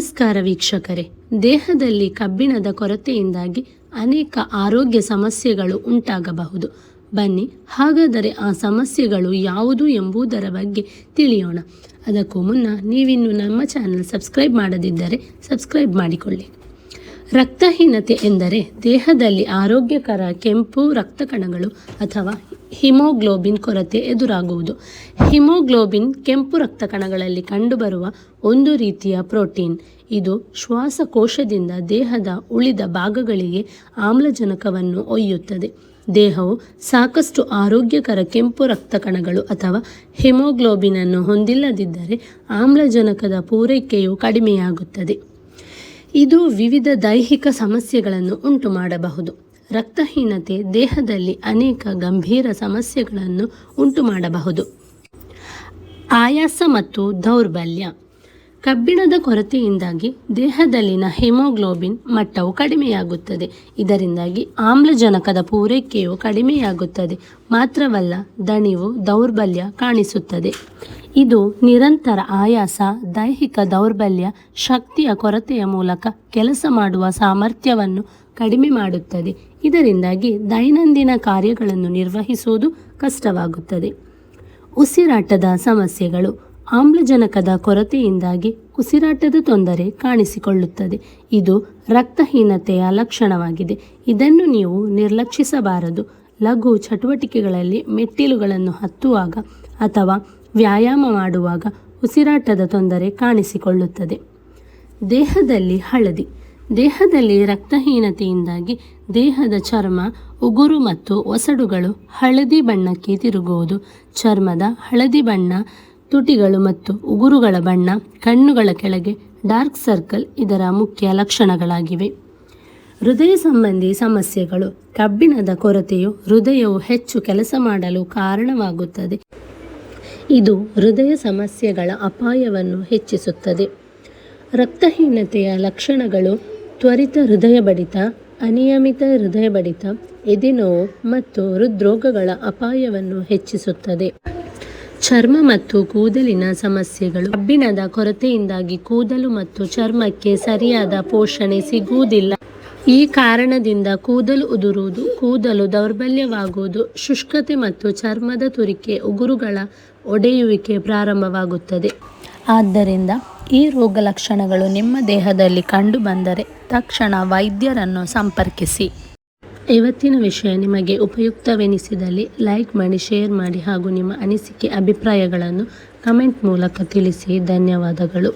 ನಮಸ್ಕಾರ ವೀಕ್ಷಕರೇ. ದೇಹದಲ್ಲಿ ಕಬ್ಬಿಣದ ಕೊರತೆಯಿಂದಾಗಿ ಅನೇಕ ಆರೋಗ್ಯ ಸಮಸ್ಯೆಗಳು ಉಂಟಾಗಬಹುದು. ಬನ್ನಿ ಹಾಗಾದರೆ ಆ ಸಮಸ್ಯೆಗಳು ಯಾವುದು ಎಂಬುದರ ಬಗ್ಗೆ ತಿಳಿಯೋಣ. ಅದಕ್ಕೂ ಮುನ್ನ ನೀವಿನ್ನು ನಮ್ಮ ಚಾನಲ್ ಸಬ್ಸ್ಕ್ರೈಬ್ ಮಾಡದಿದ್ದರೆ ಸಬ್ಸ್ಕ್ರೈಬ್ ಮಾಡಿಕೊಳ್ಳಿ. ರಕ್ತಹೀನತೆ ಎಂದರೆ ದೇಹದಲ್ಲಿ ಆರೋಗ್ಯಕರ ಕೆಂಪು ರಕ್ತ ಕಣಗಳು ಅಥವಾ ಹಿಮೋಗ್ಲೋಬಿನ್ ಕೊರತೆ ಎದುರಾಗುವುದು. ಹಿಮೋಗ್ಲೋಬಿನ್ ಕೆಂಪು ರಕ್ತ ಕಣಗಳಲ್ಲಿ ಕಂಡುಬರುವ ಒಂದು ರೀತಿಯ ಪ್ರೋಟೀನ್. ಇದು ಶ್ವಾಸಕೋಶದಿಂದ ದೇಹದ ಉಳಿದ ಭಾಗಗಳಿಗೆ ಆಮ್ಲಜನಕವನ್ನು ಒಯ್ಯುತ್ತದೆ. ದೇಹವು ಸಾಕಷ್ಟು ಆರೋಗ್ಯಕರ ಕೆಂಪು ರಕ್ತ ಕಣಗಳು ಅಥವಾ ಹಿಮೋಗ್ಲೋಬಿನನ್ನು ಹೊಂದಿಲ್ಲದಿದ್ದರೆ ಆಮ್ಲಜನಕದ ಪೂರೈಕೆಯು ಕಡಿಮೆಯಾಗುತ್ತದೆ. ಇದು ವಿವಿಧ ದೈಹಿಕ ಸಮಸ್ಯೆಗಳನ್ನು ಉಂಟು ಮಾಡಬಹುದು. ರಕ್ತಹೀನತೆ ದೇಹದಲ್ಲಿ ಅನೇಕ ಗಂಭೀರ ಸಮಸ್ಯೆಗಳನ್ನು ಉಂಟು ಮಾಡಬಹುದು. ಆಯಾಸ ಮತ್ತು ದೌರ್ಬಲ್ಯ. ಕಬ್ಬಿಣದ ಕೊರತೆಯಿಂದಾಗಿ ದೇಹದಲ್ಲಿನ ಹಿಮೋಗ್ಲೋಬಿನ್ ಮಟ್ಟವು ಕಡಿಮೆಯಾಗುತ್ತದೆ. ಇದರಿಂದಾಗಿ ಆಮ್ಲಜನಕದ ಪೂರೈಕೆಯು ಕಡಿಮೆಯಾಗುತ್ತದೆ. ಮಾತ್ರವಲ್ಲ, ದಣಿವು, ದೌರ್ಬಲ್ಯ ಕಾಣಿಸುತ್ತದೆ. ಇದು ನಿರಂತರ ಆಯಾಸ, ದೈಹಿಕ ದೌರ್ಬಲ್ಯ, ಶಕ್ತಿಯ ಕೊರತೆಯ ಮೂಲಕ ಕೆಲಸ ಮಾಡುವ ಸಾಮರ್ಥ್ಯವನ್ನು ಕಡಿಮೆ ಮಾಡುತ್ತದೆ. ಇದರಿಂದಾಗಿ ದೈನಂದಿನ ಕಾರ್ಯಗಳನ್ನು ನಿರ್ವಹಿಸುವುದು ಕಷ್ಟವಾಗುತ್ತದೆ. ಉಸಿರಾಟದ ಸಮಸ್ಯೆಗಳು. ಆಮ್ಲಜನಕದ ಕೊರತೆಯಿಂದಾಗಿ ಉಸಿರಾಟದ ತೊಂದರೆ ಕಾಣಿಸಿಕೊಳ್ಳುತ್ತದೆ. ಇದು ರಕ್ತಹೀನತೆಯ ಲಕ್ಷಣವಾಗಿದೆ. ಇದನ್ನು ನೀವು ನಿರ್ಲಕ್ಷಿಸಬಾರದು. ಲಘು ಚಟುವಟಿಕೆಗಳಲ್ಲಿ ಮೆಟ್ಟಿಲುಗಳನ್ನು ಹತ್ತುವಾಗ ಅಥವಾ ವ್ಯಾಯಾಮ ಮಾಡುವಾಗ ಉಸಿರಾಟದ ತೊಂದರೆ ಕಾಣಿಸಿಕೊಳ್ಳುತ್ತದೆ. ದೇಹದಲ್ಲಿ ಹಳದಿ. ದೇಹದಲ್ಲಿ ರಕ್ತಹೀನತೆಯಿಂದಾಗಿ ದೇಹದ ಚರ್ಮ, ಉಗುರು ಮತ್ತು ಒಸಡುಗಳು ಹಳದಿ ಬಣ್ಣಕ್ಕೆ ತಿರುಗುವುದು. ಚರ್ಮದ ಹಳದಿ ಬಣ್ಣ, ತುಟಿಗಳು ಮತ್ತು ಉಗುರುಗಳ ಬಣ್ಣ, ಕಣ್ಣುಗಳ ಕೆಳಗೆ ಡಾರ್ಕ್ ಸರ್ಕಲ್ ಇದರ ಮುಖ್ಯ ಲಕ್ಷಣಗಳಾಗಿವೆ. ಹೃದಯ ಸಂಬಂಧಿ ಸಮಸ್ಯೆಗಳು. ಕಬ್ಬಿಣದ ಕೊರತೆಯು ಹೃದಯವು ಹೆಚ್ಚು ಕೆಲಸ ಮಾಡಲು ಕಾರಣವಾಗುತ್ತದೆ. ಇದು ಹೃದಯ ಸಮಸ್ಯೆಗಳ ಅಪಾಯವನ್ನು ಹೆಚ್ಚಿಸುತ್ತದೆ. ರಕ್ತಹೀನತೆಯ ಲಕ್ಷಣಗಳು ತ್ವರಿತ ಹೃದಯ ಬಡಿತ, ಅನಿಯಮಿತ ಹೃದಯ ಬಡಿತ, ಎದೆನೋವು ಮತ್ತು ಹೃದ್ರೋಗಗಳ ಅಪಾಯವನ್ನು ಹೆಚ್ಚಿಸುತ್ತದೆ. ಚರ್ಮ ಮತ್ತು ಕೂದಲಿನ ಸಮಸ್ಯೆಗಳು. ಕಬ್ಬಿಣದ ಕೊರತೆಯಿಂದಾಗಿ ಕೂದಲು ಮತ್ತು ಚರ್ಮಕ್ಕೆ ಸರಿಯಾದ ಪೋಷಣೆ ಸಿಗುವುದಿಲ್ಲ. ಈ ಕಾರಣದಿಂದ ಕೂದಲು ಉದುರುವುದು, ಕೂದಲು ದೌರ್ಬಲ್ಯವಾಗುವುದು, ಶುಷ್ಕತೆ ಮತ್ತು ಚರ್ಮದ ತುರಿಕೆ, ಉಗುರುಗಳ ಒಡೆಯುವಿಕೆ ಪ್ರಾರಂಭವಾಗುತ್ತದೆ. ಆದ್ದರಿಂದ ಈ ರೋಗ ಲಕ್ಷಣಗಳು ನಿಮ್ಮ ದೇಹದಲ್ಲಿ ಕಂಡುಬಂದರೆ ತಕ್ಷಣ ವೈದ್ಯರನ್ನು ಸಂಪರ್ಕಿಸಿ. ಇವತ್ತಿನ ವಿಷಯ ನಿಮಗೆ ಉಪಯುಕ್ತವೆನಿಸಿದಲ್ಲಿ ಲೈಕ್ ಮಾಡಿ, ಶೇರ್ ಮಾಡಿ ಹಾಗೂ ನಿಮ್ಮ ಅನಿಸಿಕೆ ಅಭಿಪ್ರಾಯಗಳನ್ನು ಕಮೆಂಟ್ ಮೂಲಕ ತಿಳಿಸಿ. ಧನ್ಯವಾದಗಳು.